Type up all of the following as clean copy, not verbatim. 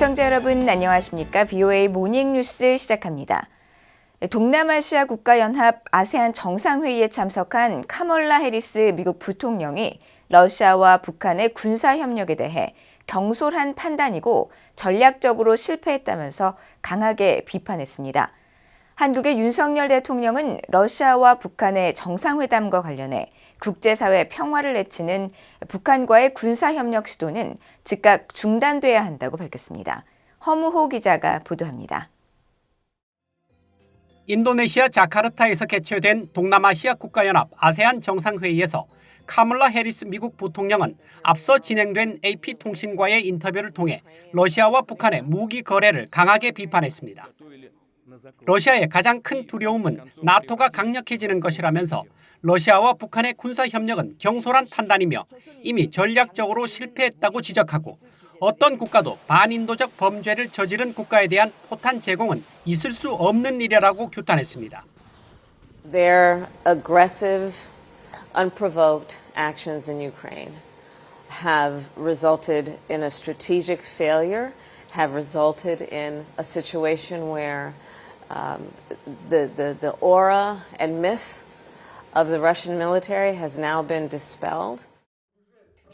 시청자 여러분 안녕하십니까? VOA 모닝뉴스 시작합니다. 동남아시아 국가연합 아세안 정상회의에 참석한 카멀라 해리스 미국 부통령이 러시아와 북한의 군사협력에 대해 경솔한 판단이고 전략적으로 실패했다면서 강하게 비판했습니다. 한국의 윤석열 대통령은 러시아와 북한의 정상회담과 관련해 국제사회 평화를 해치는 북한과의 군사협력 시도는 즉각 중단돼야 한다고 밝혔습니다. 허무호 기자가 보도합니다. 인도네시아 자카르타에서 개최된 동남아시아 국가연합 아세안 정상회의에서 카멀라 해리스 미국 부통령은 앞서 진행된 AP통신과의 인터뷰를 통해 러시아와 북한의 무기 거래를 강하게 비판했습니다. 러시아의 가장 큰 두려움은 나토가 강력해지는 것이라면서 러시아와 북한의 군사협력은 경솔한 판단이며 이미 전략적으로 실패했다고 지적하고 어떤 국가도 반인도적 범죄를 저지른 국가에 대한 포탄 제공은 있을 수 없는 일이라고 규탄했습니다. Their aggressive, unprovoked actions in Ukraine have resulted in a strategic failure, have resulted in a situation where the aura and myth of the Russian military has now been dispelled.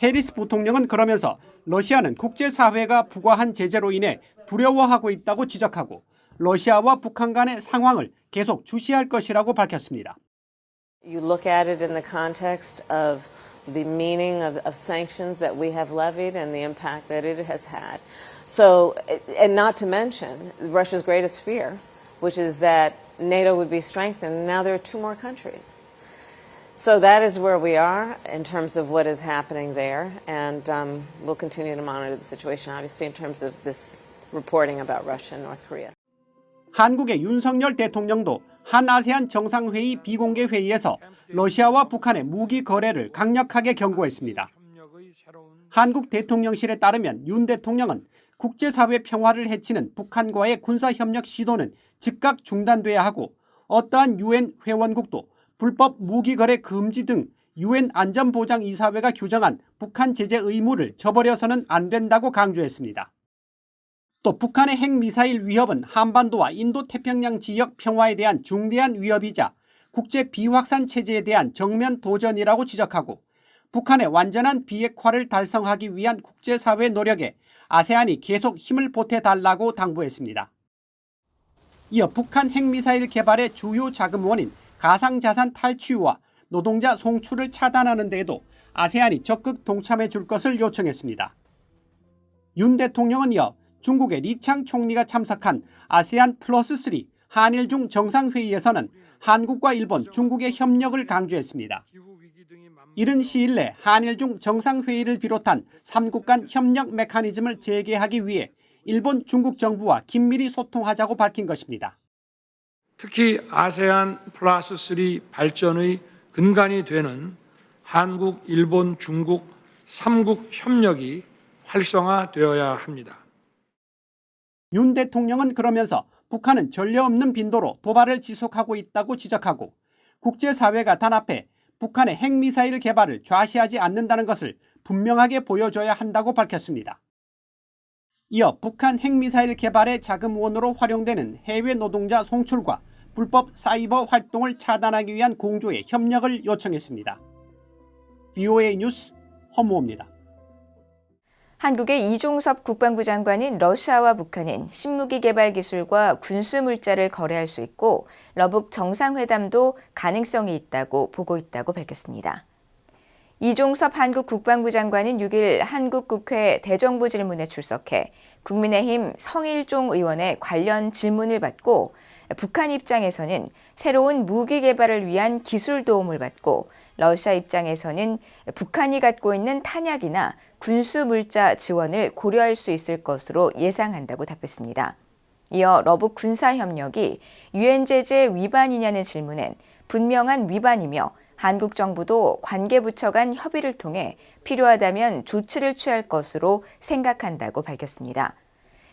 해리스 부통령은 그러면서 러시아는 국제사회가 부과한 제재로 인해 두려워하고 있다고 지적하고 러시아와 북한 간의 상황을 계속 주시할 것이라고 밝혔습니다. You look at it in the context of the meaning of sanctions that we have levied and the impact that it has had. So, and not to mention Russia's greatest fear, which is that NATO would be strengthened. Now there are two more countries. So that is where we are in terms of what is happening there, and we'll continue to monitor the situation, obviously, in terms of this reporting about Russia and North Korea. 한국의 윤석열 대통령도 한아세안 정상회의 비공개 회의에서 러시아와 북한의 무기 거래를 강력하게 경고했습니다. 한국 대통령실에 따르면 윤 대통령은 국제사회 평화를 해치는 북한과의 군사협력 시도는 즉각 중단돼야 하고 어떠한 유엔 회원국도 불법 무기 거래 금지 등 유엔 안전보장이사회가 규정한 북한 제재 의무를 저버려서는 안 된다고 강조했습니다. 또 북한의 핵미사일 위협은 한반도와 인도태평양 지역 평화에 대한 중대한 위협이자 국제 비확산 체제에 대한 정면 도전이라고 지적하고 북한의 완전한 비핵화를 달성하기 위한 국제사회 노력에 아세안이 계속 힘을 보태달라고 당부했습니다. 이어 북한 핵미사일 개발의 주요 자금원인 가상자산 탈취와 노동자 송출을 차단하는 데에도 아세안이 적극 동참해 줄 것을 요청했습니다. 윤 대통령은 이어 중국의 리창 총리가 참석한 아세안 플러스 3 한일중 정상회의에서는 한국과 일본, 중국의 협력을 강조했습니다. 이른 시일 내 한일중 정상회의를 비롯한 3국 간 협력 메커니즘을 재개하기 위해 일본, 중국 정부와 긴밀히 소통하자고 밝힌 것입니다. 특히 아세안 플러스 3 발전의 근간이 되는 한국, 일본, 중국 3국 협력이 활성화되어야 합니다. 윤 대통령은 그러면서 북한은 전례 없는 빈도로 도발을 지속하고 있다고 지적하고 국제사회가 단합해 북한의 핵미사일 개발을 좌시하지 않는다는 것을 분명하게 보여줘야 한다고 밝혔습니다. 이어 북한 핵미사일 개발의 자금원으로 활용되는 해외 노동자 송출과 불법 사이버 활동을 차단하기 위한 공조의 협력을 요청했습니다. VOA 뉴스 허무호입니다. 한국의 이종섭 국방부 장관은 러시아와 북한은 신무기 개발 기술과 군수 물자를 거래할 수 있고 러북 정상회담도 가능성이 있다고 보고 있다고 밝혔습니다. 이종섭 한국 국방부 장관은 6일 한국 국회 대정부 질문에 출석해 국민의힘 성일종 의원의 관련 질문을 받고 북한 입장에서는 새로운 무기 개발을 위한 기술 도움을 받고 러시아 입장에서는 북한이 갖고 있는 탄약이나 군수 물자 지원을 고려할 수 있을 것으로 예상한다고 답했습니다. 이어 러북 군사협력이 유엔 제재 위반이냐는 질문엔 분명한 위반이며 한국 정부도 관계부처 간 협의를 통해 필요하다면 조치를 취할 것으로 생각한다고 밝혔습니다.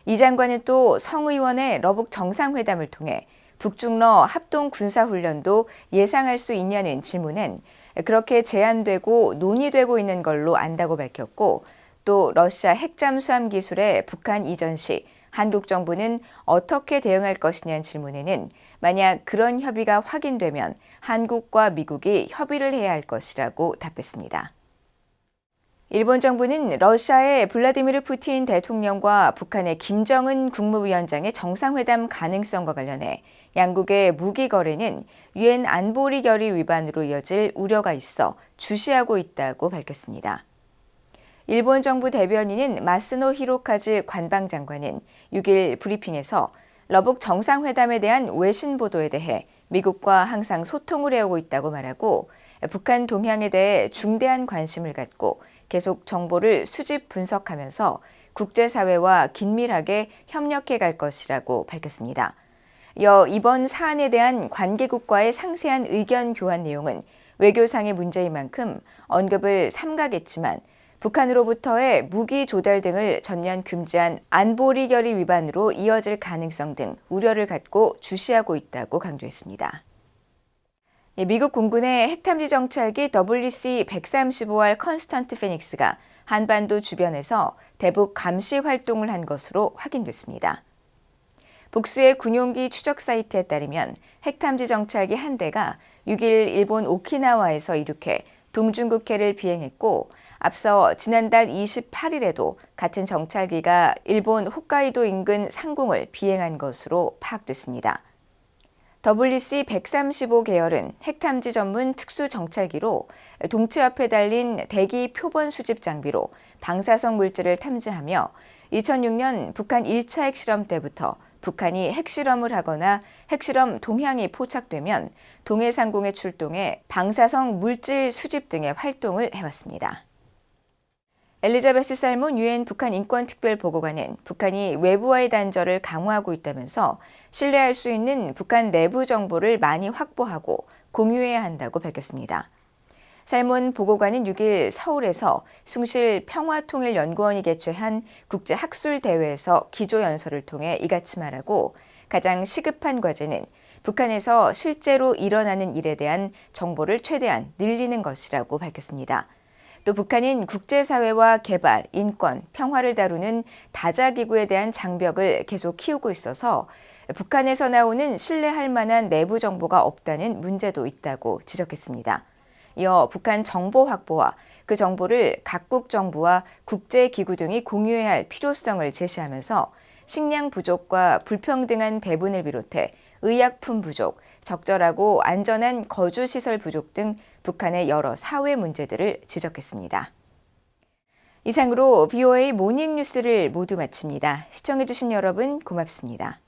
이 장관은 또 성 의원의 러북 정상회담을 통해 북중러 합동 군사훈련도 예상할 수 있냐는 질문엔 그렇게 제안되고 논의되고 있는 걸로 안다고 밝혔고 또 러시아 핵잠수함 기술의 북한 이전 시 한국 정부는 어떻게 대응할 것이냐는 질문에는 만약 그런 협의가 확인되면 한국과 미국이 협의를 해야 할 것이라고 답했습니다. 일본 정부는 러시아의 블라디미르 푸틴 대통령과 북한의 김정은 국무위원장의 정상회담 가능성과 관련해 양국의 무기 거래는 유엔 안보리 결의 위반으로 이어질 우려가 있어 주시하고 있다고 밝혔습니다. 일본 정부 대변인인 마스노 히로카즈 관방장관은 6일 브리핑에서 러북 정상회담에 대한 외신 보도에 대해 미국과 항상 소통을 해오고 있다고 말하고 북한 동향에 대해 중대한 관심을 갖고 계속 정보를 수집 분석하면서 국제사회와 긴밀하게 협력해 갈 것이라고 밝혔습니다. 이어 이번 사안에 대한 관계국과의 상세한 의견 교환 내용은 외교상의 문제인 만큼 언급을 삼가겠지만 북한으로부터의 무기 조달 등을 전면 금지한 안보리 결의 위반으로 이어질 가능성 등 우려를 갖고 주시하고 있다고 강조했습니다. 미국 공군의 핵탐지 정찰기 WC-135R 컨스턴트 피닉스가 한반도 주변에서 대북 감시 활동을 한 것으로 확인됐습니다. 복수의 군용기 추적 사이트에 따르면 핵탐지 정찰기 한 대가 6일 일본 오키나와에서 이륙해 동중국해를 비행했고 앞서 지난달 28일에도 같은 정찰기가 일본 홋카이도 인근 상공을 비행한 것으로 파악됐습니다. WC-135 계열은 핵탐지 전문 특수 정찰기로 동체 옆에 달린 대기 표본 수집 장비로 방사성 물질을 탐지하며 2006년 북한 1차 핵실험 때부터 북한이 핵실험을 하거나 핵실험 동향이 포착되면 동해 상공에 출동해 방사성 물질 수집 등의 활동을 해왔습니다. 엘리자베스 살몬 유엔 북한 인권특별보고관은 북한이 외부와의 단절을 강화하고 있다면서 신뢰할 수 있는 북한 내부 정보를 많이 확보하고 공유해야 한다고 밝혔습니다. 살몬 보고관은 6일 서울에서 숭실 평화통일연구원이 개최한 국제학술대회에서 기조연설을 통해 이같이 말하고 가장 시급한 과제는 북한에서 실제로 일어나는 일에 대한 정보를 최대한 늘리는 것이라고 밝혔습니다. 또 북한은 국제사회와 개발, 인권, 평화를 다루는 다자기구에 대한 장벽을 계속 키우고 있어서 북한에서 나오는 신뢰할 만한 내부 정보가 없다는 문제도 있다고 지적했습니다. 이어 북한 정보 확보와 그 정보를 각국 정부와 국제기구 등이 공유해야 할 필요성을 제시하면서 식량 부족과 불평등한 배분을 비롯해 의약품 부족, 적절하고 안전한 거주시설 부족 등 북한의 여러 사회 문제들을 지적했습니다. 이상으로 VOA 모닝뉴스를 모두 마칩니다. 시청해주신 여러분 고맙습니다.